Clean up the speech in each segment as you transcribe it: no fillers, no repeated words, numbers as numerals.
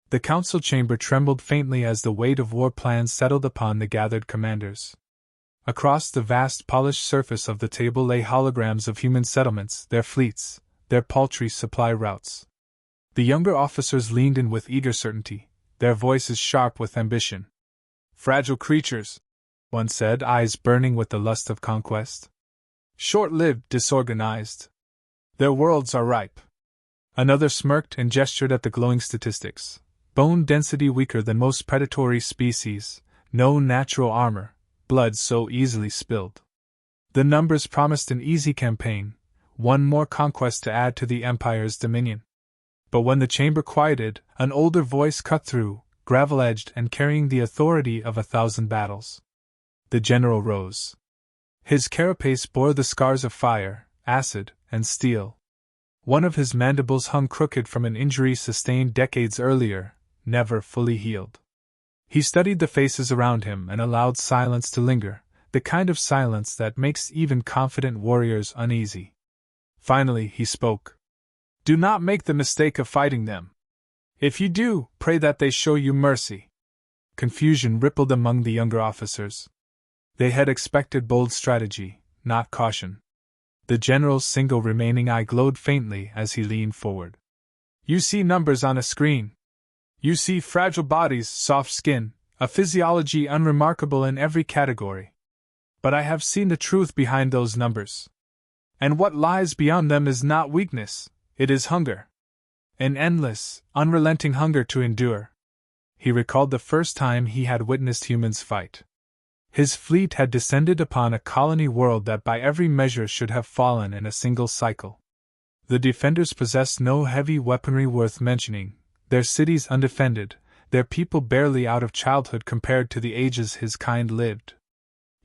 The council chamber trembled faintly as the weight of war plans settled upon the gathered commanders. Across the vast polished surface of the table lay holograms of human settlements, their fleets, their paltry supply routes. The younger officers leaned in with eager certainty, their voices sharp with ambition. "Fragile creatures," one said, eyes burning with the lust of conquest. "Short-lived, disorganized. Their worlds are ripe." Another smirked and gestured at the glowing statistics. Bone density weaker than most predatory species, no natural armor, blood so easily spilled. The numbers promised an easy campaign, one more conquest to add to the Empire's dominion. But when the chamber quieted, an older voice cut through, gravel-edged and carrying the authority of 1,000 battles. The general rose. His carapace bore the scars of fire, acid, and steel. One of his mandibles hung crooked from an injury sustained decades earlier, never fully healed. He studied the faces around him and allowed silence to linger, the kind of silence that makes even confident warriors uneasy. Finally he spoke. "Do not make the mistake of fighting them. If you do, pray that they show you mercy." Confusion rippled among the younger officers. They had expected bold strategy, not caution. The general's single remaining eye glowed faintly as he leaned forward. "You see numbers on a screen. You see fragile bodies, soft skin, a physiology unremarkable in every category. But I have seen the truth behind those numbers. And what lies beyond them is not weakness, it is hunger. An endless, unrelenting hunger to endure." He recalled the first time he had witnessed humans fight. His fleet had descended upon a colony world that by every measure should have fallen in a single cycle. The defenders possessed no heavy weaponry worth mentioning, their cities undefended, their people barely out of childhood compared to the ages his kind lived.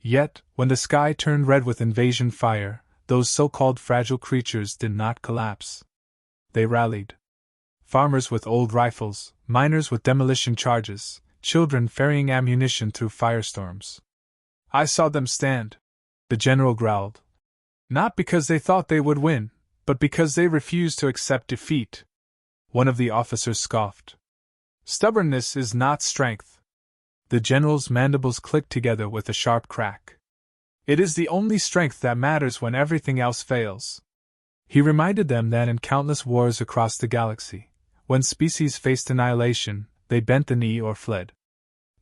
Yet, when the sky turned red with invasion fire, those so-called fragile creatures did not collapse. They rallied. Farmers with old rifles, miners with demolition charges, children ferrying ammunition through firestorms. "I saw them stand," the general growled. "Not because they thought they would win, but because they refused to accept defeat." One of the officers scoffed. "Stubbornness is not strength." The general's mandibles clicked together with a sharp crack. "It is the only strength that matters when everything else fails." He reminded them that in countless wars across the galaxy, when species faced annihilation, they bent the knee or fled.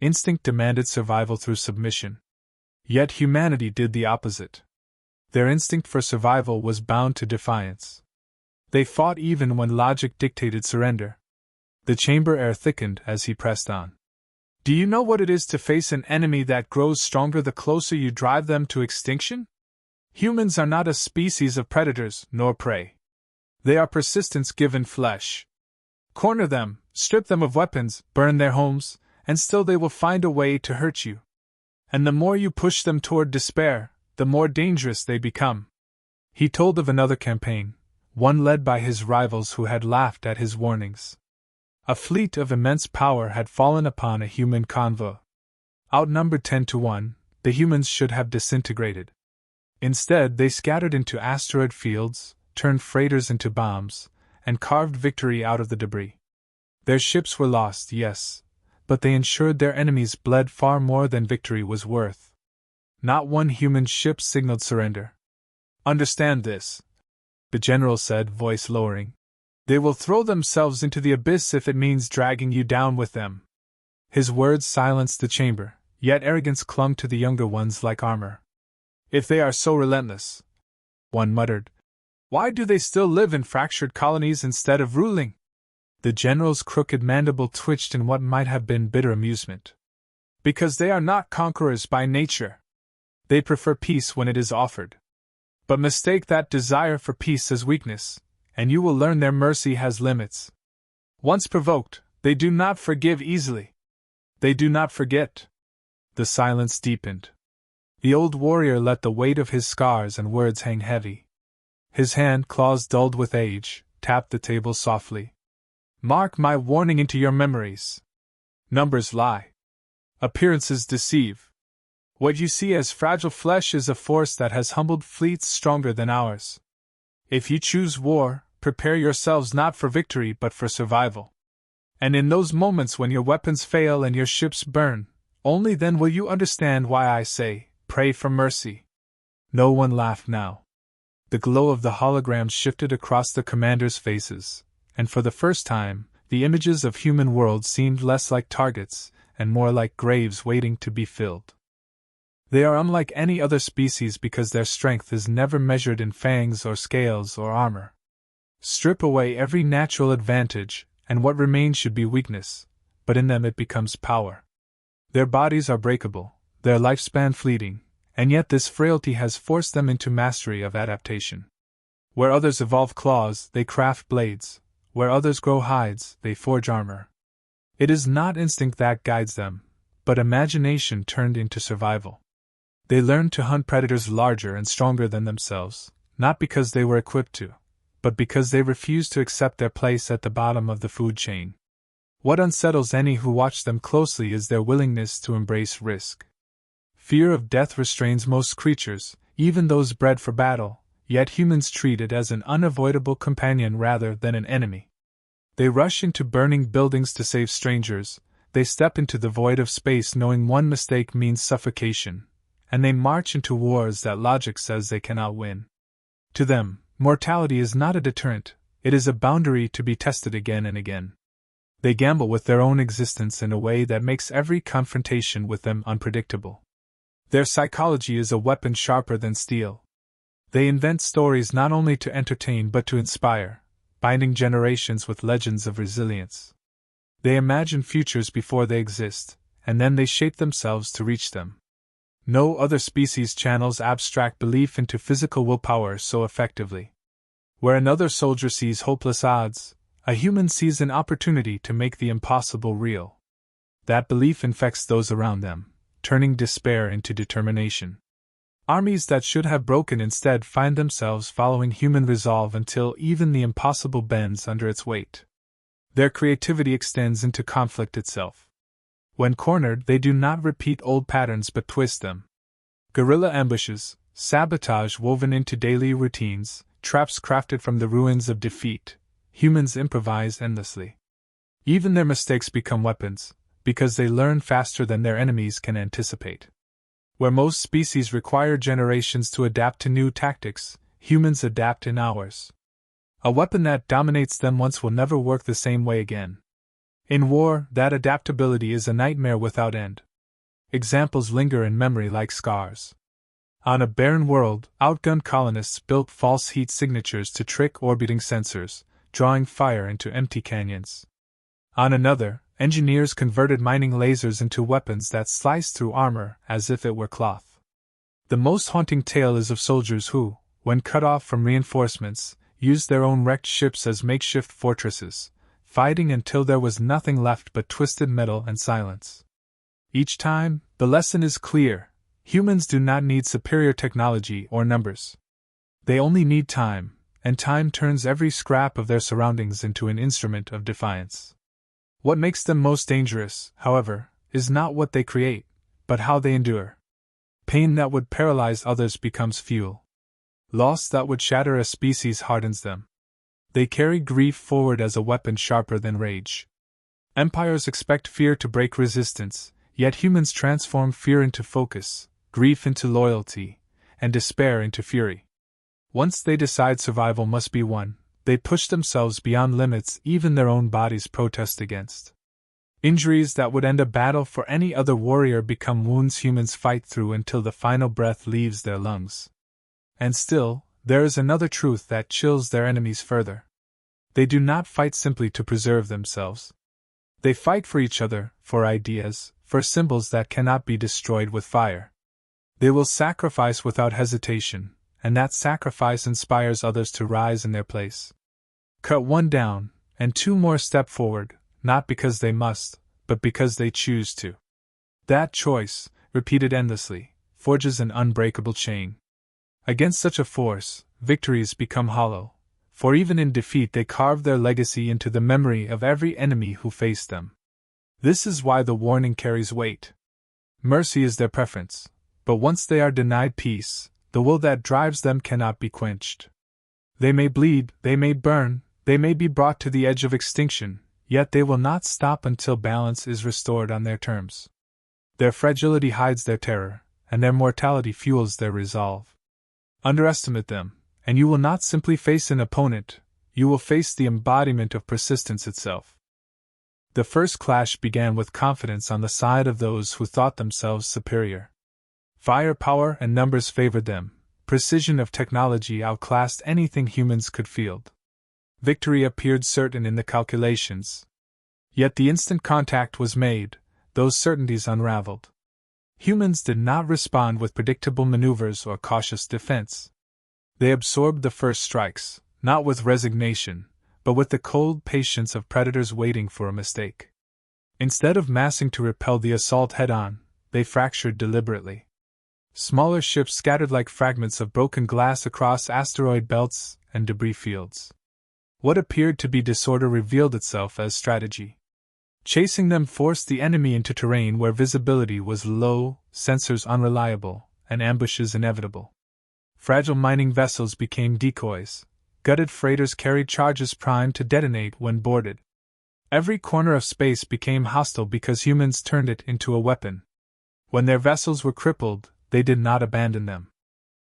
Instinct demanded survival through submission. Yet humanity did the opposite. Their instinct for survival was bound to defiance. They fought even when logic dictated surrender. The chamber air thickened as he pressed on. "Do you know what it is to face an enemy that grows stronger the closer you drive them to extinction? Humans are not a species of predators nor prey. They are persistence given flesh. Corner them, strip them of weapons, burn their homes, and still they will find a way to hurt you. And the more you push them toward despair, the more dangerous they become." He told of another campaign, one led by his rivals who had laughed at his warnings. A fleet of immense power had fallen upon a human convoy. Outnumbered 10-1, the humans should have disintegrated. Instead, they scattered into asteroid fields, turned freighters into bombs, and carved victory out of the debris. Their ships were lost, yes, but they ensured their enemies bled far more than victory was worth. Not one human ship signaled surrender. "Understand this," the general said, voice lowering. "They will throw themselves into the abyss if it means dragging you down with them." His words silenced the chamber, yet arrogance clung to the younger ones like armor. "If they are so relentless," one muttered, "why do they still live in fractured colonies instead of ruling?" The general's crooked mandible twitched in what might have been bitter amusement. "Because they are not conquerors by nature. They prefer peace when it is offered. But mistake that desire for peace as weakness, and you will learn their mercy has limits. Once provoked, they do not forgive easily. They do not forget." The silence deepened. The old warrior let the weight of his scars and words hang heavy. His hand, claws dulled with age, tapped the table softly. "Mark my warning into your memories. Numbers lie. Appearances deceive. What you see as fragile flesh is a force that has humbled fleets stronger than ours. If you choose war, prepare yourselves not for victory but for survival. And in those moments when your weapons fail and your ships burn, only then will you understand why I say, pray for mercy. No one laughed now. The glow of the holograms shifted across the commanders' faces, and for the first time, the images of human worlds seemed less like targets, and more like graves waiting to be filled. They are unlike any other species because their strength is never measured in fangs or scales or armor. Strip away every natural advantage, and what remains should be weakness, but in them it becomes power. Their bodies are breakable, their lifespan fleeting, and yet this frailty has forced them into mastery of adaptation. Where others evolve claws, they craft blades. Where others grow hides, they forge armor. It is not instinct that guides them, but imagination turned into survival. They learned to hunt predators larger and stronger than themselves, not because they were equipped to, but because they refused to accept their place at the bottom of the food chain. What unsettles any who watch them closely is their willingness to embrace risk. Fear of death restrains most creatures, even those bred for battle, yet humans treat it as an unavoidable companion rather than an enemy. They rush into burning buildings to save strangers, they step into the void of space knowing one mistake means suffocation, and they march into wars that logic says they cannot win. To them, mortality is not a deterrent, it is a boundary to be tested again and again. They gamble with their own existence in a way that makes every confrontation with them unpredictable. Their psychology is a weapon sharper than steel. They invent stories not only to entertain but to inspire, binding generations with legends of resilience. They imagine futures before they exist, and then they shape themselves to reach them. No other species channels abstract belief into physical willpower so effectively. Where another soldier sees hopeless odds, a human sees an opportunity to make the impossible real. That belief infects those around them, turning despair into determination. Armies that should have broken instead find themselves following human resolve until even the impossible bends under its weight. Their creativity extends into conflict itself. When cornered, they do not repeat old patterns but twist them. Guerrilla ambushes, sabotage woven into daily routines, traps crafted from the ruins of defeat, humans improvise endlessly. Even their mistakes become weapons, because they learn faster than their enemies can anticipate. Where most species require generations to adapt to new tactics, humans adapt in hours. A weapon that dominates them once will never work the same way again. In war, that adaptability is a nightmare without end. Examples linger in memory like scars. On a barren world, outgunned colonists built false heat signatures to trick orbiting sensors, drawing fire into empty canyons. On another, engineers converted mining lasers into weapons that sliced through armor as if it were cloth. The most haunting tale is of soldiers who, when cut off from reinforcements, used their own wrecked ships as makeshift fortresses, fighting until there was nothing left but twisted metal and silence. Each time, the lesson is clear: humans do not need superior technology or numbers. They only need time, and time turns every scrap of their surroundings into an instrument of defiance. What makes them most dangerous, however, is not what they create, but how they endure. Pain that would paralyze others becomes fuel. Loss that would shatter a species hardens them. They carry grief forward as a weapon sharper than rage. Empires expect fear to break resistance, yet humans transform fear into focus, grief into loyalty, and despair into fury. Once they decide survival must be won, they push themselves beyond limits even their own bodies protest against. Injuries that would end a battle for any other warrior become wounds humans fight through until the final breath leaves their lungs. And still, there is another truth that chills their enemies further. They do not fight simply to preserve themselves. They fight for each other, for ideas, for symbols that cannot be destroyed with fire. They will sacrifice without hesitation, and that sacrifice inspires others to rise in their place. Cut one down, and two more step forward, not because they must, but because they choose to. That choice, repeated endlessly, forges an unbreakable chain. Against such a force, victories become hollow, for even in defeat they carve their legacy into the memory of every enemy who faced them. This is why the warning carries weight. Mercy is their preference, but once they are denied peace, the will that drives them cannot be quenched. They may bleed, they may burn, they may be brought to the edge of extinction, yet they will not stop until balance is restored on their terms. Their fragility hides their terror, and their mortality fuels their resolve. Underestimate them, and you will not simply face an opponent, you will face the embodiment of persistence itself. The first clash began with confidence on the side of those who thought themselves superior. Firepower and numbers favored them, precision of technology outclassed anything humans could field. Victory appeared certain in the calculations. Yet the instant contact was made, those certainties unraveled. Humans did not respond with predictable maneuvers or cautious defense. They absorbed the first strikes, not with resignation, but with the cold patience of predators waiting for a mistake. Instead of massing to repel the assault head-on, they fractured deliberately. Smaller ships scattered like fragments of broken glass across asteroid belts and debris fields. What appeared to be disorder revealed itself as strategy. Chasing them forced the enemy into terrain where visibility was low, sensors unreliable, and ambushes inevitable. Fragile mining vessels became decoys. Gutted freighters carried charges primed to detonate when boarded. Every corner of space became hostile because humans turned it into a weapon. When their vessels were crippled, they did not abandon them.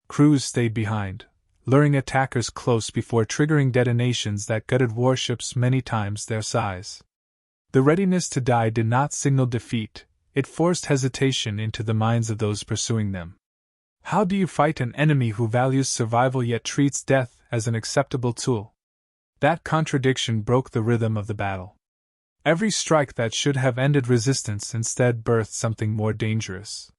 Crews stayed behind, luring attackers close before triggering detonations that gutted warships many times their size. The readiness to die did not signal defeat, it forced hesitation into the minds of those pursuing them. How do you fight an enemy who values survival yet treats death as an acceptable tool? That contradiction broke the rhythm of the battle. Every strike that should have ended resistance instead birthed something more dangerous.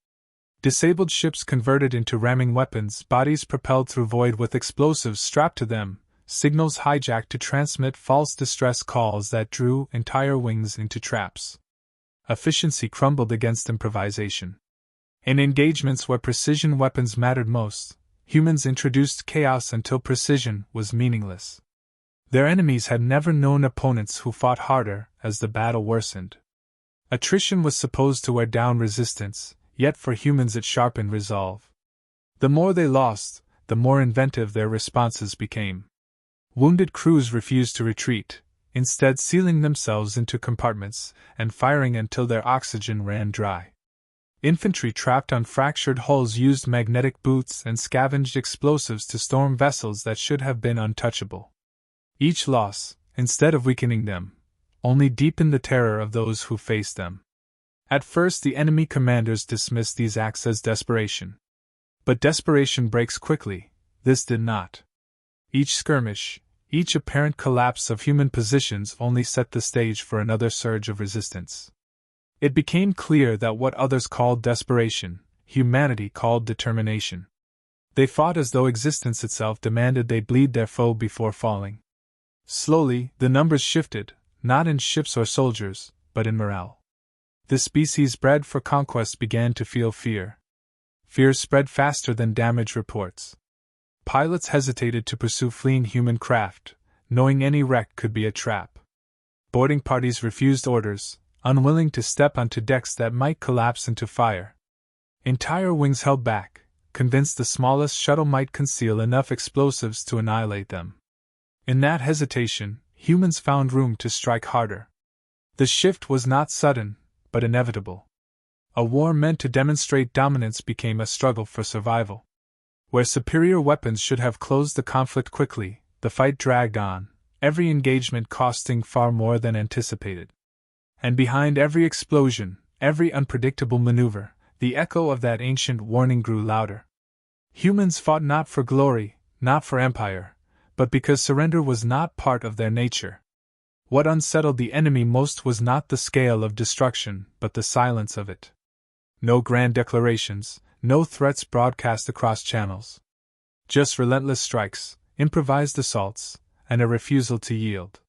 Disabled ships converted into ramming weapons, bodies propelled through void with explosives strapped to them, signals hijacked to transmit false distress calls that drew entire wings into traps. Efficiency crumbled against improvisation. In engagements where precision weapons mattered most, humans introduced chaos until precision was meaningless. Their enemies had never known opponents who fought harder as the battle worsened. Attrition was supposed to wear down resistance, yet for humans it sharpened resolve. The more they lost, the more inventive their responses became. Wounded crews refused to retreat, instead sealing themselves into compartments and firing until their oxygen ran dry. Infantry trapped on fractured hulls used magnetic boots and scavenged explosives to storm vessels that should have been untouchable. Each loss, instead of weakening them, only deepened the terror of those who faced them. At first the enemy commanders dismissed these acts as desperation. But desperation breaks quickly, this did not. Each skirmish, each apparent collapse of human positions only set the stage for another surge of resistance. It became clear that what others called desperation, humanity called determination. They fought as though existence itself demanded they bleed their foe before falling. Slowly, the numbers shifted, not in ships or soldiers, but in morale. The species bred for conquest began to feel fear. Fear spread faster than damage reports. Pilots hesitated to pursue fleeing human craft, knowing any wreck could be a trap. Boarding parties refused orders, unwilling to step onto decks that might collapse into fire. Entire wings held back, convinced the smallest shuttle might conceal enough explosives to annihilate them. In that hesitation, humans found room to strike harder. The shift was not sudden, but inevitable. A war meant to demonstrate dominance became a struggle for survival. Where superior weapons should have closed the conflict quickly, the fight dragged on, every engagement costing far more than anticipated. And behind every explosion, every unpredictable maneuver, the echo of that ancient warning grew louder. Humans fought not for glory, not for empire, but because surrender was not part of their nature. What unsettled the enemy most was not the scale of destruction, but the silence of it. No grand declarations, no threats broadcast across channels. Just relentless strikes, improvised assaults, and a refusal to yield.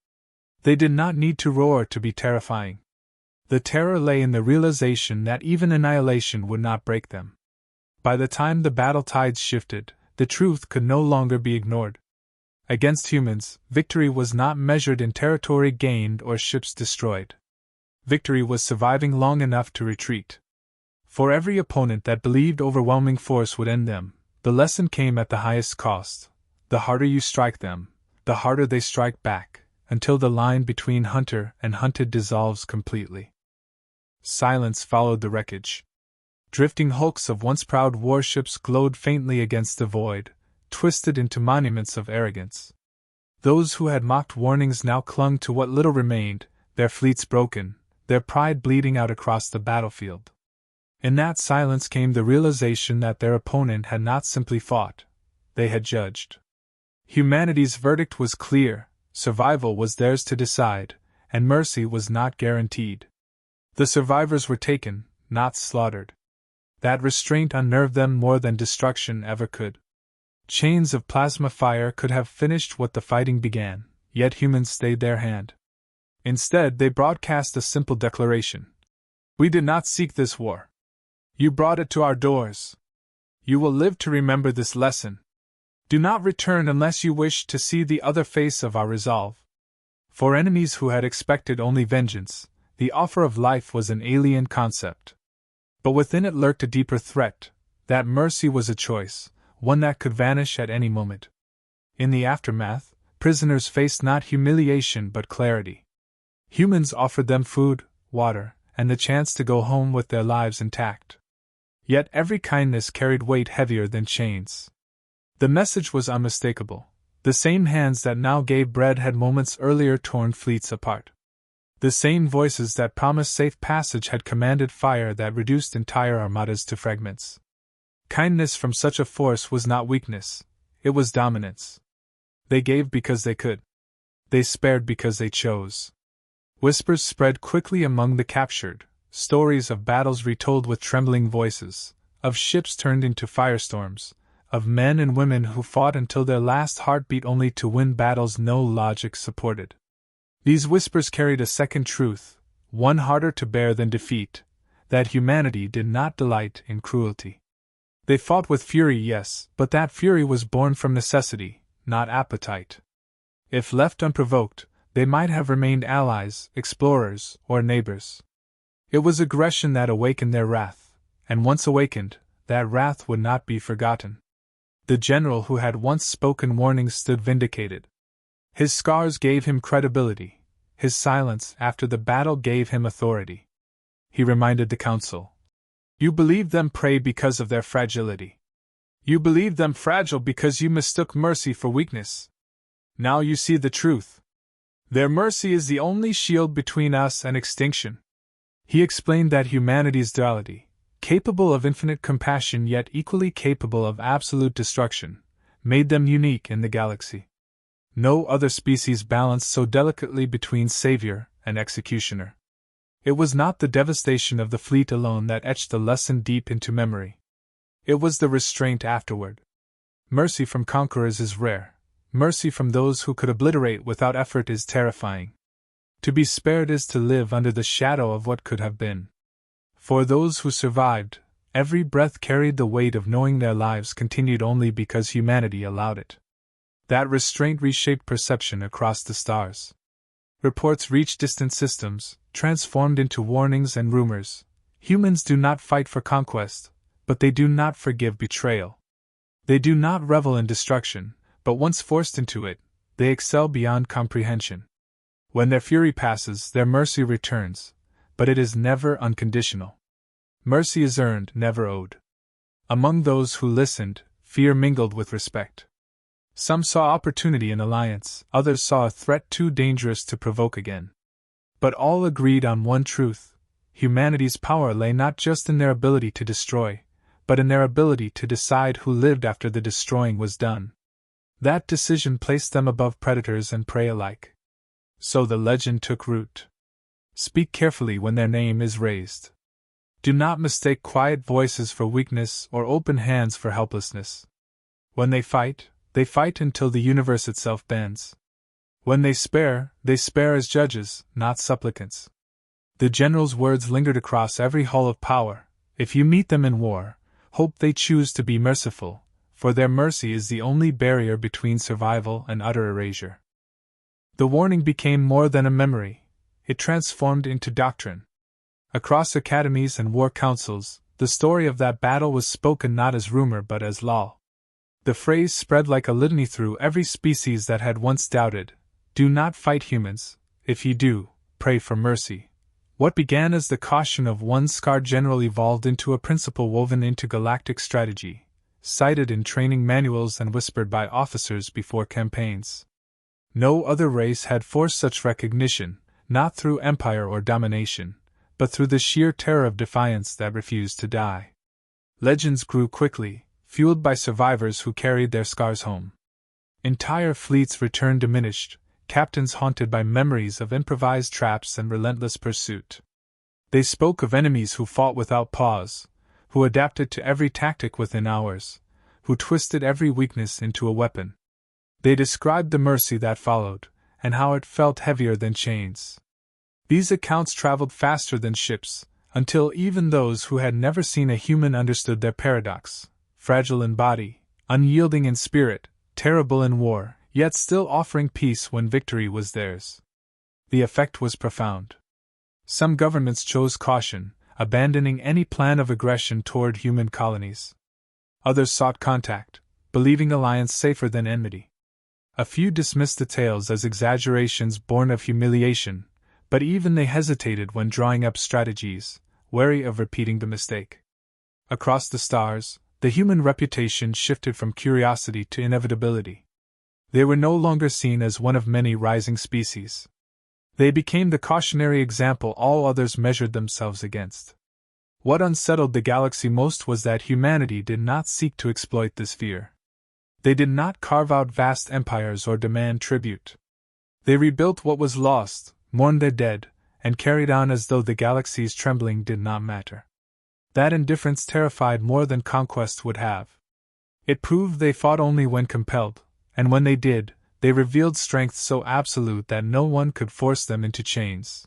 They did not need to roar to be terrifying. The terror lay in the realization that even annihilation would not break them. By the time the battle tides shifted, the truth could no longer be ignored. Against humans, victory was not measured in territory gained or ships destroyed. Victory was surviving long enough to retreat. For every opponent that believed overwhelming force would end them, the lesson came at the highest cost. The harder you strike them, the harder they strike back, until the line between hunter and hunted dissolves completely. Silence followed the wreckage. Drifting hulks of once proud warships glowed faintly against the void, twisted into monuments of arrogance. Those who had mocked warnings now clung to what little remained, their fleets broken, their pride bleeding out across the battlefield. In that silence came the realization that their opponent had not simply fought, they had judged. Humanity's verdict was clear, survival was theirs to decide, and mercy was not guaranteed. The survivors were taken, not slaughtered. That restraint unnerved them more than destruction ever could. Chains of plasma fire could have finished what the fighting began, yet humans stayed their hand. Instead, they broadcast a simple declaration. We did not seek this war. You brought it to our doors. You will live to remember this lesson. Do not return unless you wish to see the other face of our resolve. For enemies who had expected only vengeance, the offer of life was an alien concept. But within it lurked a deeper threat, that mercy was a choice, one that could vanish at any moment. In the aftermath, prisoners faced not humiliation but clarity. Humans offered them food, water, and the chance to go home with their lives intact. Yet every kindness carried weight heavier than chains. The message was unmistakable. The same hands that now gave bread had moments earlier torn fleets apart. The same voices that promised safe passage had commanded fire that reduced entire armadas to fragments. Kindness from such a force was not weakness, it was dominance. They gave because they could. They spared because they chose. Whispers spread quickly among the captured, stories of battles retold with trembling voices, of ships turned into firestorms, of men and women who fought until their last heartbeat only to win battles no logic supported. These whispers carried a second truth, one harder to bear than defeat, that humanity did not delight in cruelty. They fought with fury, yes, but that fury was born from necessity, not appetite. If left unprovoked, they might have remained allies, explorers, or neighbors. It was aggression that awakened their wrath, and once awakened, that wrath would not be forgotten. The general who had once spoken warnings stood vindicated. His scars gave him credibility, his silence after the battle gave him authority. He reminded the council. You believed them prey because of their fragility. You believed them fragile because you mistook mercy for weakness. Now you see the truth. Their mercy is the only shield between us and extinction. He explained that humanity's duality, capable of infinite compassion yet equally capable of absolute destruction, made them unique in the galaxy. No other species balanced so delicately between savior and executioner. It was not the devastation of the fleet alone that etched the lesson deep into memory. It was the restraint afterward. Mercy from conquerors is rare. Mercy from those who could obliterate without effort is terrifying. To be spared is to live under the shadow of what could have been. For those who survived, every breath carried the weight of knowing their lives continued only because humanity allowed it. That restraint reshaped perception across the stars. Reports reached distant systems, transformed into warnings and rumors. Humans do not fight for conquest, but they do not forgive betrayal. They do not revel in destruction, but once forced into it, they excel beyond comprehension. When their fury passes, their mercy returns, but it is never unconditional. Mercy is earned, never owed. Among those who listened, fear mingled with respect. Some saw opportunity in alliance, others saw a threat too dangerous to provoke again. But all agreed on one truth: humanity's power lay not just in their ability to destroy, but in their ability to decide who lived after the destroying was done. That decision placed them above predators and prey alike. So the legend took root. Speak carefully when their name is raised. Do not mistake quiet voices for weakness or open hands for helplessness. When they fight until the universe itself bends. When they spare as judges, not supplicants. The general's words lingered across every hall of power. If you meet them in war, hope they choose to be merciful, for their mercy is the only barrier between survival and utter erasure. The warning became more than a memory, it transformed into doctrine. Across academies and war councils, the story of that battle was spoken not as rumor but as law. The phrase spread like a litany through every species that had once doubted: Do not fight humans. If you do, pray for mercy. What began as the caution of one scarred general evolved into a principle woven into galactic strategy, cited in training manuals and whispered by officers before campaigns. No other race had forced such recognition, not through empire or domination, but through the sheer terror of defiance that refused to die. Legends grew quickly, fueled by survivors who carried their scars home. Entire fleets returned diminished, captains haunted by memories of improvised traps and relentless pursuit. They spoke of enemies who fought without pause, who adapted to every tactic within hours, who twisted every weakness into a weapon. They described the mercy that followed, and how it felt heavier than chains. These accounts traveled faster than ships, until even those who had never seen a human understood their paradox: fragile in body, unyielding in spirit, terrible in war, yet still offering peace when victory was theirs. The effect was profound. Some governments chose caution, abandoning any plan of aggression toward human colonies. Others sought contact, believing alliance safer than enmity. A few dismissed the tales as exaggerations born of humiliation, but even they hesitated when drawing up strategies, wary of repeating the mistake. Across the stars, the human reputation shifted from curiosity to inevitability. They were no longer seen as one of many rising species. They became the cautionary example all others measured themselves against. What unsettled the galaxy most was that humanity did not seek to exploit this fear. They did not carve out vast empires or demand tribute. They rebuilt what was lost, mourned their dead, and carried on as though the galaxy's trembling did not matter. That indifference terrified more than conquest would have. It proved they fought only when compelled, and when they did, they revealed strength so absolute that no one could force them into chains.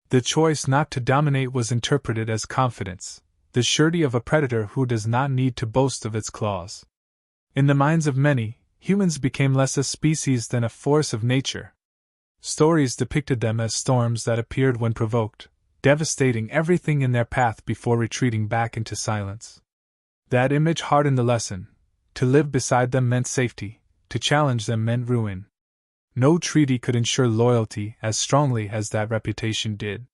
The choice not to dominate was interpreted as confidence, the surety of a predator who does not need to boast of its claws. In the minds of many, humans became less a species than a force of nature. Stories depicted them as storms that appeared when provoked, devastating everything in their path before retreating back into silence. That image hardened the lesson. To live beside them meant safety, to challenge them meant ruin. No treaty could ensure loyalty as strongly as that reputation did.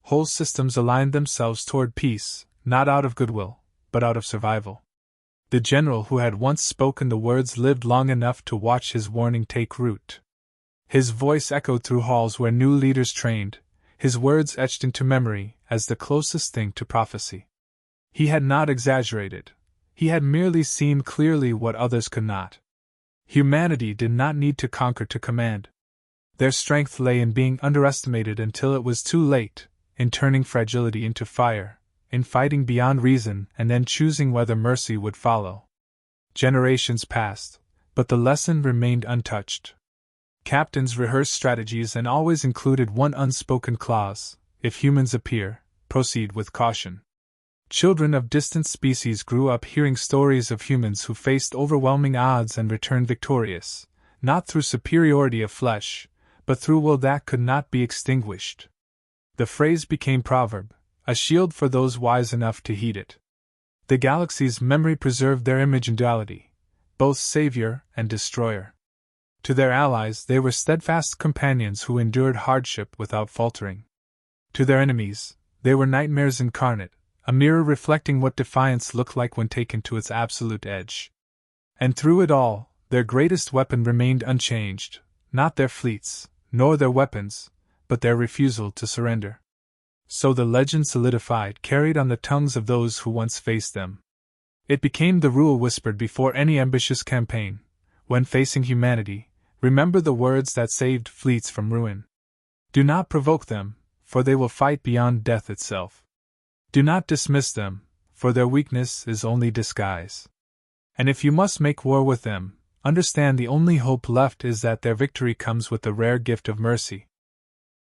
Whole systems aligned themselves toward peace, not out of goodwill, but out of survival. The general who had once spoken the words lived long enough to watch his warning take root. His voice echoed through halls where new leaders trained, his words etched into memory as the closest thing to prophecy. He had not exaggerated. He had merely seen clearly what others could not. Humanity did not need to conquer to command. Their strength lay in being underestimated until it was too late, in turning fragility into fire, in fighting beyond reason and then choosing whether mercy would follow. Generations passed, but the lesson remained untouched. Captains rehearsed strategies and always included one unspoken clause: if humans appear, proceed with caution. Children of distant species grew up hearing stories of humans who faced overwhelming odds and returned victorious, not through superiority of flesh, but through will that could not be extinguished. The phrase became proverb, a shield for those wise enough to heed it. The galaxy's memory preserved their image in duality, both savior and destroyer. To their allies they were steadfast companions who endured hardship without faltering. To their enemies, they were nightmares incarnate, a mirror reflecting what defiance looked like when taken to its absolute edge. And through it all, their greatest weapon remained unchanged, not their fleets, nor their weapons, but their refusal to surrender. So the legend solidified, carried on the tongues of those who once faced them. It became the rule whispered before any ambitious campaign: when facing humanity, remember the words that saved fleets from ruin. Do not provoke them, for they will fight beyond death itself. Do not dismiss them, for their weakness is only disguise. And if you must make war with them, understand the only hope left is that their victory comes with the rare gift of mercy.